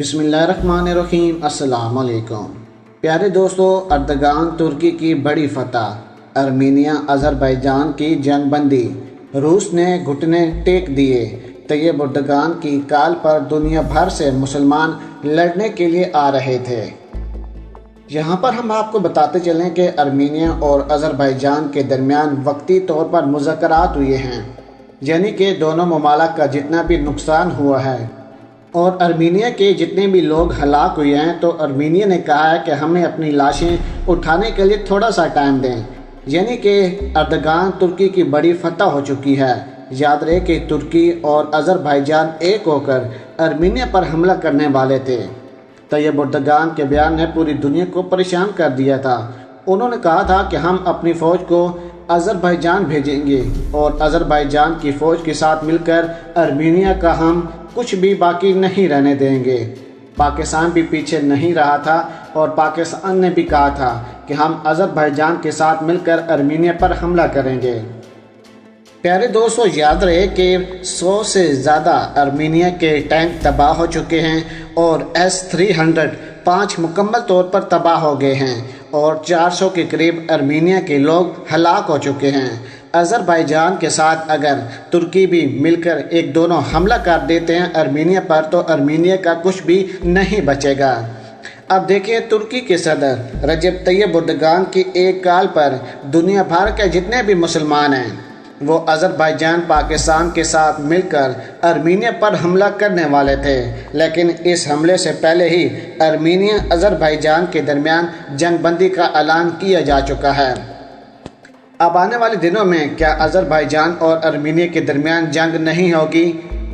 बिस्मिल्लाहिर्रहमानिर्रहीम। अस्सलाम वालेकुम प्यारे दोस्तों, अर्दगान तुर्की की बड़ी फतह, अर्मीनिया अज़रबैजान की जंग बंदी, रूस ने घुटने टेक दिए। तैयब अर्दगान की काल पर दुनिया भर से मुसलमान लड़ने के लिए आ रहे थे। यहाँ पर हम आपको बताते चलें कि अर्मीनिया और अज़रबैजान के दरमियान वक्ती तौर पर मुज़ाकरात हुए हैं, यानी कि दोनों ममालिक का जितना भी नुकसान हुआ है और अर्मीनिया के जितने भी लोग हलाक हुए हैं, तो अर्मीनिया ने कहा है कि हमें अपनी लाशें उठाने के लिए थोड़ा सा टाइम दें। यानी कि अर्दगान तुर्की की बड़ी फतह हो चुकी है। याद रहे कि तुर्की और अज़रबैजान एक होकर अर्मीनिया पर हमला करने वाले थे। तैयब अर्दगान के बयान ने पूरी दुनिया को परेशान कर दिया था। उन्होंने कहा था कि हम अपनी फ़ौज को अज़रबैजान भेजेंगे और अज़रबैजान की फ़ौज के साथ मिलकर अर्मीनिया का हम कुछ भी बाकी नहीं रहने देंगे। पाकिस्तान भी पीछे नहीं रहा था और पाकिस्तान ने भी कहा था कि हम अज़रबैजान के साथ मिलकर अर्मीनिया पर हमला करेंगे। प्यारे दोस्तों, याद रहे कि 100 से ज़्यादा अर्मीनिया के टैंक तबाह हो चुके हैं और S-300 5 मुकम्मल तौर पर तबाह हो गए हैं और 400 के करीब अर्मीनिया के लोग हलाक हो चुके हैं। अज़रबैजान के साथ अगर तुर्की भी मिलकर एक दोनों हमला कर देते हैं अर्मीनिया पर, तो अर्मीनिया का कुछ भी नहीं बचेगा। अब देखिए, तुर्की के सदर रजब तैयब अर्दगान की एक काल पर दुनिया भर के जितने भी मुसलमान हैं वो अज़रबैजान पाकिस्तान के साथ मिलकर अर्मीनिया पर हमला करने वाले थे, लेकिन इस हमले से पहले ही अर्मीनिया अज़रबैजान के दरमियान जंग बंदी का ऐलान किया जा चुका है। अब आने वाले दिनों में क्या अज़रबैजान और अर्मीनिया के दरमियान जंग नहीं होगी?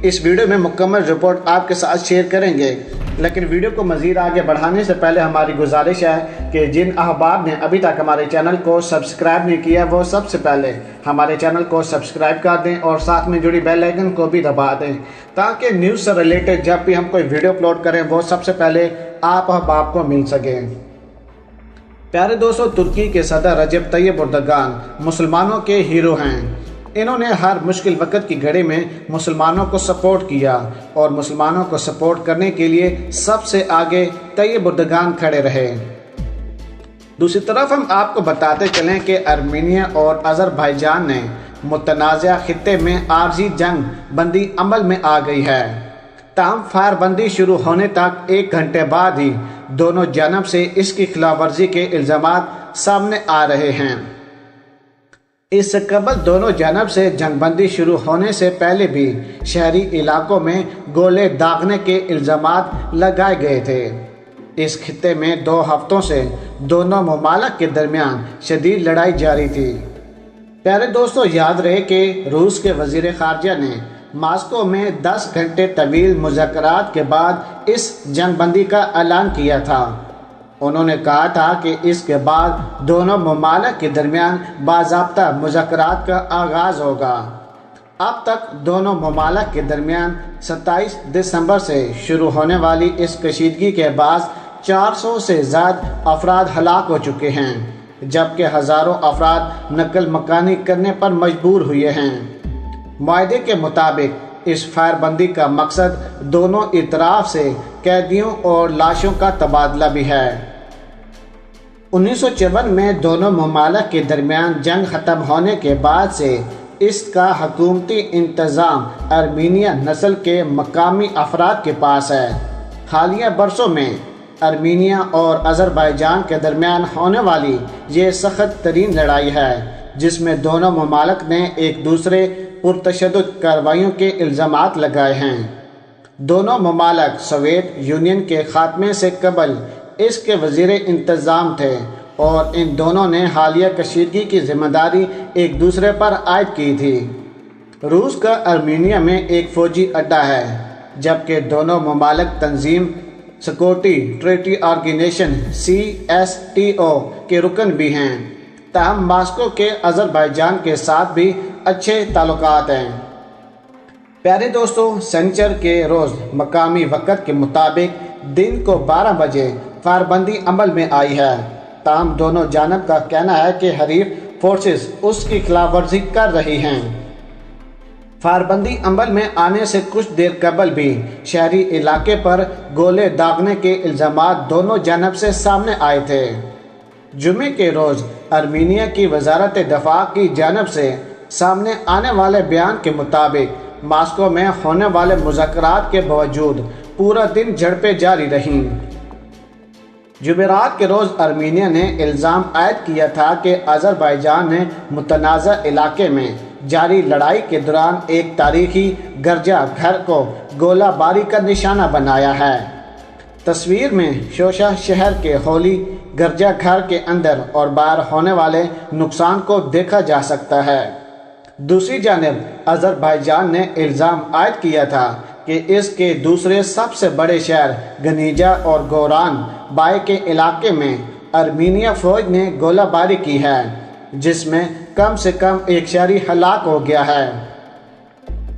इस वीडियो में मुकम्मल रिपोर्ट आपके साथ शेयर करेंगे, लेकिन वीडियो को मज़ीद आगे बढ़ाने से पहले हमारी गुजारिश है कि जिन अहबाब ने अभी तक हमारे चैनल को सब्सक्राइब नहीं किया, वो सबसे पहले हमारे चैनल को सब्सक्राइब कर दें और साथ में जुड़ी बेल आइकन को भी दबा दें, ताकि न्यूज़ से रिलेटेड जब भी हम कोई वीडियो अपलोड करें वो सबसे पहले आप अहबाब को मिल सके। प्यारे दोस्तों, तुर्की के सदर रजब तैयब अर्दगान मुसलमानों के हीरो हैं। इन्होंने हर मुश्किल वक्त की घड़ी में मुसलमानों को सपोर्ट किया और मुसलमानों को सपोर्ट करने के लिए सबसे आगे तैयब अर्दगान खड़े रहे। दूसरी तरफ हम आपको बताते चलें कि अर्मीनिया और अज़रबैजान ने मुतनाज़ा खित्ते में आर्जी जंग बंदी अमल में आ गई है। ताहम फायरबंदी शुरू होने तक 1 घंटे बाद ही दोनों जानब से इसकी खिलाफ वर्जी के इल्ज़ामात सामने आ रहे हैं। इससे कबल दोनों जानब से जंगबंदी शुरू होने से पहले भी शहरी इलाकों में गोले दागने के इल्ज़ामात लगाए गए थे। इस खित्ते में 2 हफ्तों से दोनों ममालिक के दरमियान शदीद लड़ाई जारी थी। प्यारे दोस्तों, याद रहे कि रूस के वज़ीर ख़ारजा ने मास्को में 10 घंटे तवील मुज़ाकरात के बाद इस जंगबंदी का ऐलान किया था। उन्होंने कहा था कि इसके बाद दोनों ममालिक के दरमियान बाज़ाब्ता मुज़ाकरात का आगाज़ होगा। अब तक दोनों ममालिक के दरमियान 27 दिसंबर से शुरू होने वाली इस कशीदगी के बाद 400 से ज़्यादा अफराद हलाक हो चुके हैं, जबकि हज़ारों अफराद नकल मकानी करने पर मजबूर हुए हैं। मुआहदे के मुताबिक इस फायरबंदी का मकसद दोनों इतराफ से कैदियों और लाशों का तबादला भी है। 1954 में दोनों ममालिक के दरमियान जंग ख़त्म होने के बाद से इसका हुकूमती इंतज़ाम अर्मीनिया नस्ल के मकामी अफराद के पास है। हालिया बरसों में अर्मीनिया और अज़रबैजान के दरमियान होने वाली ये सख्त तरीन लड़ाई है, जिसमें दोनों ममालिक ने एक दूसरे पुरतशद्दुद कार्रवाइयों के इल्ज़ामात लगाए हैं। दोनों ममालिक सोवियत यूनियन के ख़ात्मे से कबल इसके वज़ीर इंतज़ाम थे और इन दोनों ने हालिया कशीदगी की ज़िम्मेदारी एक दूसरे पर आयद की थी। रूस का अर्मीनिया में एक फ़ौजी अड्डा है, जबकि दोनों ममालिक तंजीम सिक्योरिटी ट्रीटी ऑर्गेनाइजेशन CSTO के रुकन भी हैं। ताहम मास्को के अज़रबैजान के साथ भी अच्छे ताल्लुकात हैं। प्यारे दोस्तों, शनिचर के रोज़ मकामी वक़्त के मुताबिक दिन को 12 बजे फायरबंदी अमल में आई है। ताहम दोनों जानब का कहना है कि हरीफ फोर्सेस उसकी खिलाफ वर्जी कर रही हैं। فاربندی عمل میں آنے سے کچھ دیر قبل بھی شہری علاقے پر گولے داغنے کے الزامات دونوں جانب سے سامنے آئے تھے۔ جمعے کے روز ارمینیا کی وزارت دفاع کی جانب سے سامنے آنے والے بیان کے مطابق ماسکو میں ہونے والے مذاکرات کے باوجود پورا دن جھڑپیں جاری رہیں۔ جمعرات کے روز ارمینیا نے الزام عائد کیا تھا کہ آذربائیجان نے متنازع علاقے میں جاری لڑائی کے دوران ایک تاریخی گرجا گھر کو گولہ باری کا نشانہ بنایا ہے۔ تصویر میں شوشا شہر کے ہولی گرجا گھر کے اندر اور باہر ہونے والے نقصان کو دیکھا جا سکتا ہے۔ دوسری جانب آذربائیجان نے الزام عائد کیا تھا کہ اس کے دوسرے سب سے بڑے شہر گنیجا اور گوران بائی کے علاقے میں ارمینیا فوج نے گولہ باری کی ہے، جس میں کم سے کم ایک شہری ہلاک ہو گیا ہے۔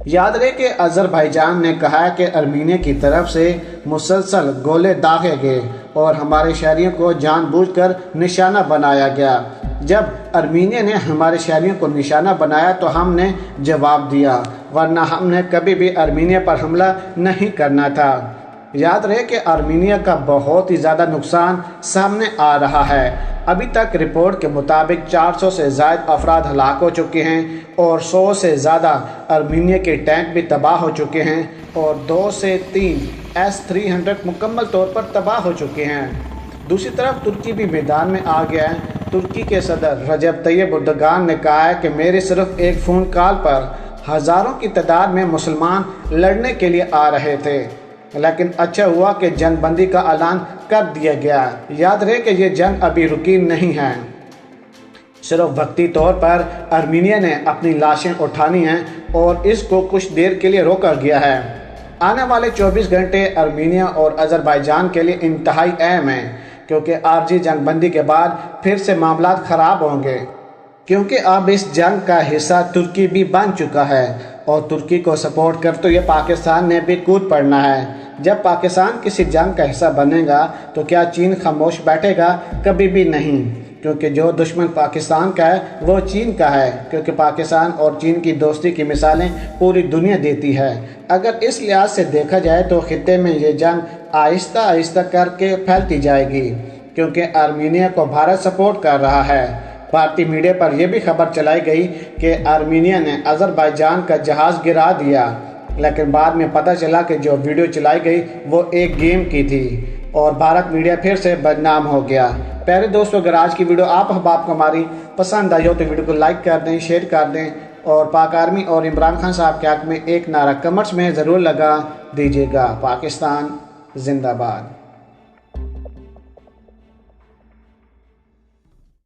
یاد رہے کہ آذربائیجان نے کہا ہے کہ ارمینیا کی طرف سے مسلسل گولے داغے گئے اور ہمارے شہریوں کو جان بوجھ کر نشانہ بنایا گیا۔ جب ارمینیا نے ہمارے شہریوں کو نشانہ بنایا تو ہم نے جواب دیا، ورنہ ہم نے کبھی بھی ارمینیا پر حملہ نہیں کرنا تھا۔ یاد رہے کہ ارمینیا کا بہت ہی زیادہ نقصان سامنے آ رہا ہے۔ ابھی تک رپورٹ کے مطابق 400 سے زائد افراد ہلاک ہو چکے ہیں اور 100 سے زیادہ ارمینیا کے ٹینک بھی تباہ ہو چکے ہیں اور 2 سے 3 S-300 مکمل طور پر تباہ ہو چکے ہیں۔ دوسری طرف ترکی بھی میدان میں آ گیا ہے۔ ترکی کے صدر رجب طیب اردگان نے کہا ہے کہ میرے صرف ایک فون کال پر ہزاروں کی تعداد میں مسلمان لڑنے کے لیے آ رہے تھے، لیکن اچھا ہوا کہ جنگ بندی کا اعلان کر دیا گیا۔ یاد رہے کہ یہ جنگ ابھی رکی نہیں ہے، صرف وقتی طور پر ارمینیا نے اپنی لاشیں اٹھانی ہیں اور اس کو کچھ دیر کے لیے روکا گیا ہے۔ آنے والے 24 گھنٹے ارمینیا اور آذربائیجان کے لیے انتہائی اہم ہیں، کیونکہ عارضی جنگ بندی کے بعد پھر سے معاملات خراب ہوں گے، کیونکہ اب اس جنگ کا حصہ ترکی بھی بن چکا ہے اور ترکی کو سپورٹ کرتے ہوئے پاکستان نے بھی کود پڑنا ہے۔ جب پاکستان کسی جنگ کا حصہ بنے گا تو کیا چین خاموش بیٹھے گا؟ کبھی بھی نہیں، کیونکہ جو دشمن پاکستان کا ہے وہ چین کا ہے، کیونکہ پاکستان اور چین کی دوستی کی مثالیں پوری دنیا دیتی ہے۔ اگر اس لحاظ سے دیکھا جائے تو خطے میں یہ جنگ آہستہ آہستہ کر کے پھیلتی جائے گی، کیونکہ ارمینیا کو بھارت سپورٹ کر رہا ہے۔ بھارتی میڈیا پر یہ بھی خبر چلائی گئی کہ ارمینیا نے آذربائیجان کا جہاز گرا دیا، لیکن بعد میں پتہ چلا کہ جو ویڈیو چلائی گئی وہ ایک گیم کی تھی اور بھارت میڈیا پھر سے بدنام ہو گیا۔ پیارے دوستو، اگر آج کی ویڈیو آپ احباب کو ہماری پسند آئی ہو تو ویڈیو کو لائک کر دیں، شیئر کر دیں اور پاک آرمی اور عمران خان صاحب کے حق میں ایک نعرہ کمنٹس میں ضرور لگا دیجیے گا۔ پاکستان زندہ باد۔